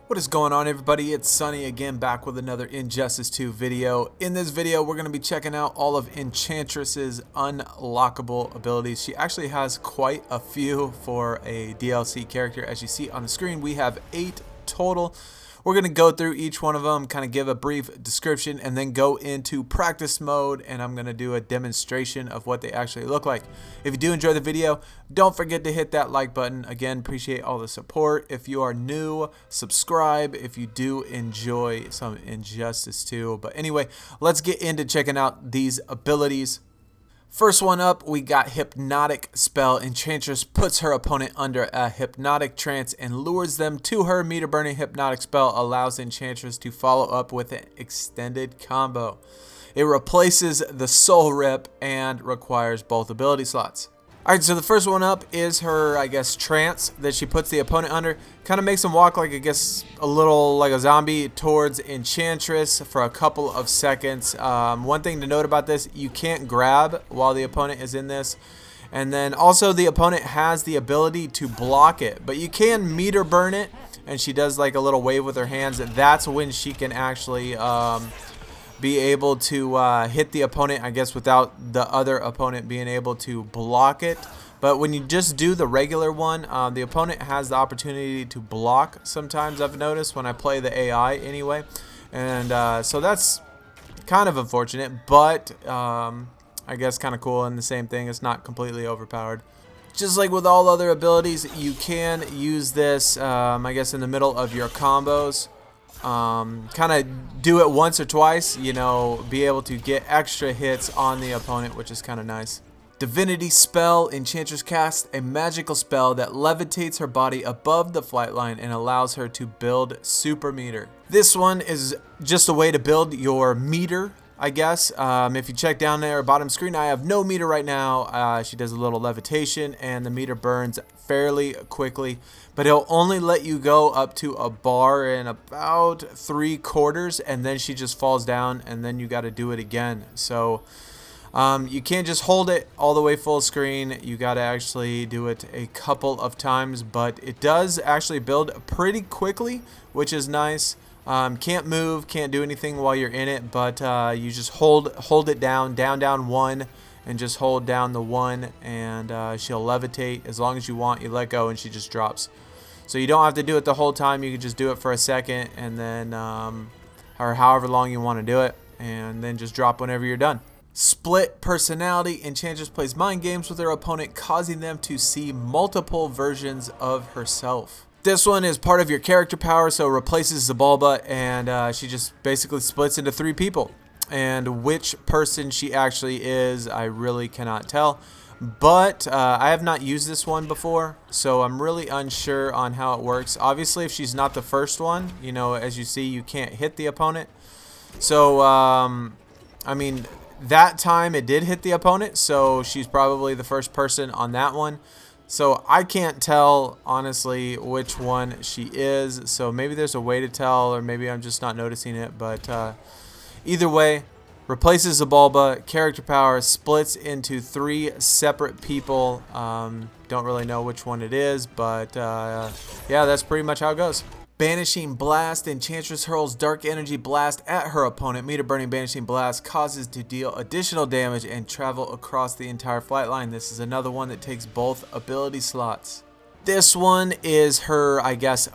What is going on, everybody? It's Sunny again, back with another Injustice 2 video. In this video, we're going to be checking out all of Enchantress's unlockable abilities. She actually has quite a few for a DLC character. As you see on the screen, we have 8 total. We're going to go through each one of them, kind of give a brief description, and then go into practice mode, and I'm going to do a demonstration of what they actually look like. If you do enjoy the video, don't forget to hit that like button. Again, appreciate all the support. If you are new, subscribe if you do enjoy some Injustice 2. But anyway, let's get into checking out these abilities. First one up, we got Hypnotic Spell. Enchantress puts her opponent under a hypnotic trance and lures them to her. Meter burning Hypnotic Spell allows Enchantress to follow up with an extended combo. It replaces the Soul Rip and requires both ability slots. Alright, so the first one up is her, trance that she puts the opponent under. Kind of makes them walk like, a little like a zombie towards Enchantress for a couple of seconds. One thing to note about this, you can't grab while the opponent is in this. And then also the opponent has the ability to block it. But you can meter burn it, and she does like a little wave with her hands. That's when she can actually be able to hit the opponent, without the other opponent being able to block it. But when you just do the regular one, the opponent has the opportunity to block sometimes, I've noticed, when I play the AI anyway. And so that's kind of unfortunate, but kind of cool. And the same thing, it's not completely overpowered. Just like with all other abilities, you can use this, in the middle of your combos. Kind of do it once or twice, be able to get extra hits on the opponent, which is kind of nice. Divinity Spell. Enchantress casts a magical spell that levitates her body above the flight line and allows her to build super meter. This one is just a way to build your meter, I guess. If you check down there, bottom screen, I have no meter right now. She does a little levitation and the meter burns fairly quickly, but it'll only let you go up to a bar in about 3/4, and then she just falls down, and then you got to do it again. So you can't just hold it all the way full screen. You got to actually do it a couple of times, but it does actually build pretty quickly, which is nice. Can't move, can't do anything while you're in it, but you just hold it down, down 1, and just hold down the 1, and she'll levitate. As long as you want, you let go, and she just drops. So you don't have to do it the whole time. You can just do it for a second, and then or however long you want to do it, and then just drop whenever you're done. Split personality. Enchantress plays mind games with her opponent, causing them to see multiple versions of herself. This one is part of your character power, so it replaces Zabalba, and she just basically splits into 3 people. And which person she actually is, I really cannot tell. But I have not used this one before, so I'm really unsure on how it works. Obviously, if she's not the first one, as you see, you can't hit the opponent. So, that time it did hit the opponent, so she's probably the first person on that one. So I can't tell, honestly, which one she is. So maybe there's a way to tell, or maybe I'm just not noticing it. But either way, replaces Zabalba, character power, splits into 3 separate people. Don't really know which one it is, but yeah, that's pretty much how it goes. Banishing Blast. Enchantress hurls Dark Energy Blast at her opponent. Meter burning Banishing Blast causes to deal additional damage and travel across the entire flight line. This is another one that takes both ability slots. This one is her,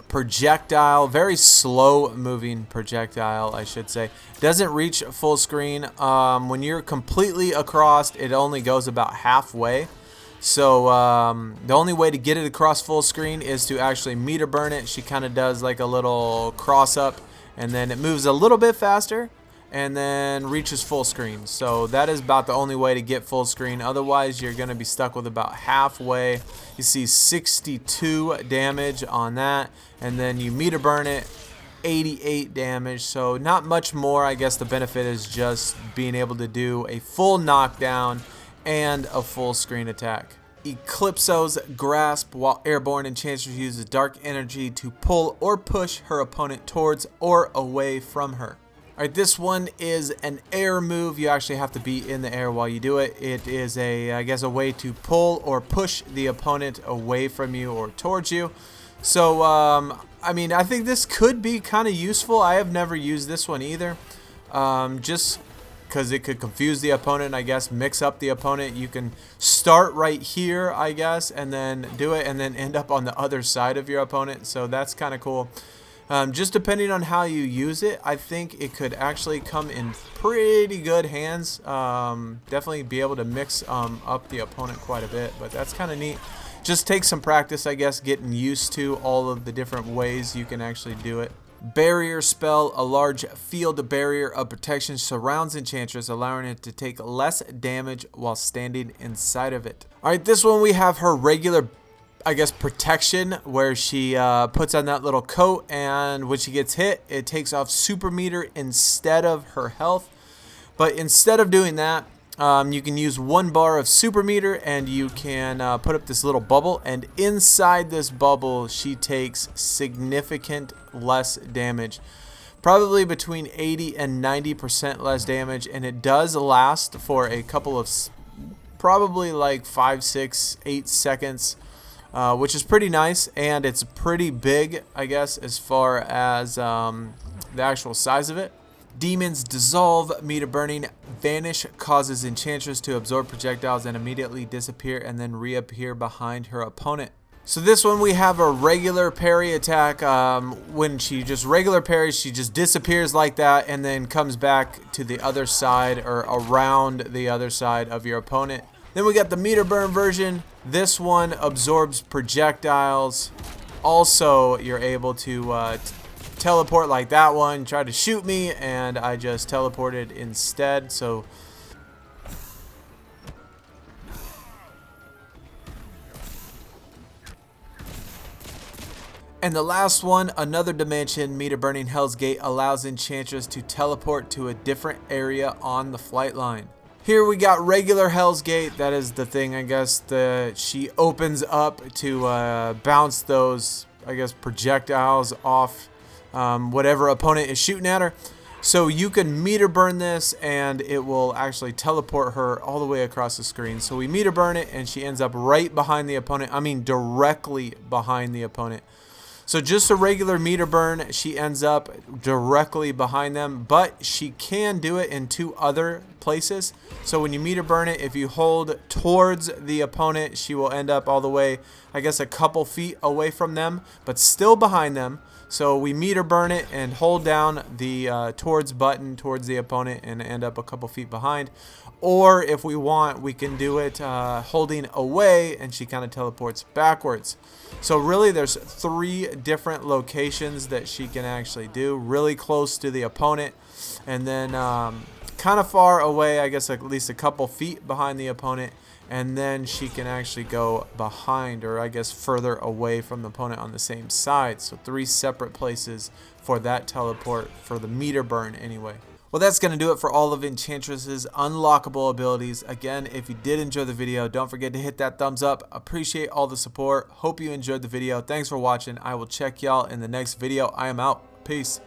projectile. Very slow moving projectile, I should say. Doesn't reach full screen. When you're completely across, it only goes about halfway. So the only way to get it across full screen is to actually meter burn it. She kind of does like a little cross up, and then it moves a little bit faster and then reaches full screen. So that is about the only way to get full screen. Otherwise, you're going to be stuck with about halfway. You see 62 damage on that, and then you meter burn it, 88 damage. So not much more. I guess the benefit is just being able to do a full knockdown and a full screen attack. Eclipse Grasp. While airborne, Enchantress uses dark energy to pull or push her opponent towards or away from her. Alright, this one is an air move. You actually have to be in the air while you do it. It is a way to pull or push the opponent away from you or towards you. So I mean, I think this could be kind of useful. I have never used this one either. Just because it could confuse the opponent, I guess, mix up the opponent. You can start right here, I guess, and then do it, and then end up on the other side of your opponent. So that's kind of cool. Just depending on how you use it, I think it could actually come in pretty good hands. Definitely be able to mix up the opponent quite a bit, but that's kind of neat. Just take some practice, I guess, getting used to all of the different ways you can actually do it. Barrier spell, a large field barrier of protection surrounds Enchantress, allowing it to take less damage while standing inside of it. Alright, this one we have her regular, I guess, protection, where she puts on that little coat, and when she gets hit, it takes off super meter instead of her health. But instead of doing that, you can use 1 bar of super meter, and you can put up this little bubble, and inside this bubble she takes significant less damage, probably between 80 and 90% less damage, and it does last for a couple of probably like 5, 6, 8 seconds, which is pretty nice, and it's pretty big, I guess, as far as the actual size of it. Demons dissolve, meter burning, vanish, causes Enchantress to absorb projectiles and immediately disappear and then reappear behind her opponent. So this one we have a regular parry attack. When she just regular parries, she just disappears like that and then comes back to the other side or around the other side of your opponent. Then we got the meter burn version. This one absorbs projectiles. Also, you're able to teleport like that one, tried to shoot me, and I just teleported instead. So and the last one, another dimension, meter burning Hell's Gate, allows Enchantress to teleport to a different area on the flight line. Here we got regular Hell's Gate. That is the thing, I guess, that she opens up to bounce those, I guess, projectiles off whatever opponent is shooting at her. So you can meter burn this, and it will actually teleport her all the way across the screen. So we meter burn it, and she ends up right behind the opponent. I mean, directly behind the opponent. So just a regular meter burn, she ends up directly behind them, but she can do it in 2 other places. So when you meter burn it, if you hold towards the opponent, she will end up all the way, I guess, a couple feet away from them, but still behind them. So we meter burn it and hold down the towards button towards the opponent and end up a couple feet behind. Or if we want, we can do it holding away, and she kind of teleports backwards. So really there's 3 different locations that she can actually do. Really close to the opponent, and then kind of far away, I guess at least a couple feet behind the opponent. And then she can actually go behind, or I guess further away from the opponent on the same side. So 3 separate places for that teleport for the meter burn anyway. Well, that's going to do it for all of Enchantress's unlockable abilities. Again, if you did enjoy the video, don't forget to hit that thumbs up. Appreciate all the support. Hope you enjoyed the video. Thanks for watching. I will check y'all in the next video. I am out. Peace.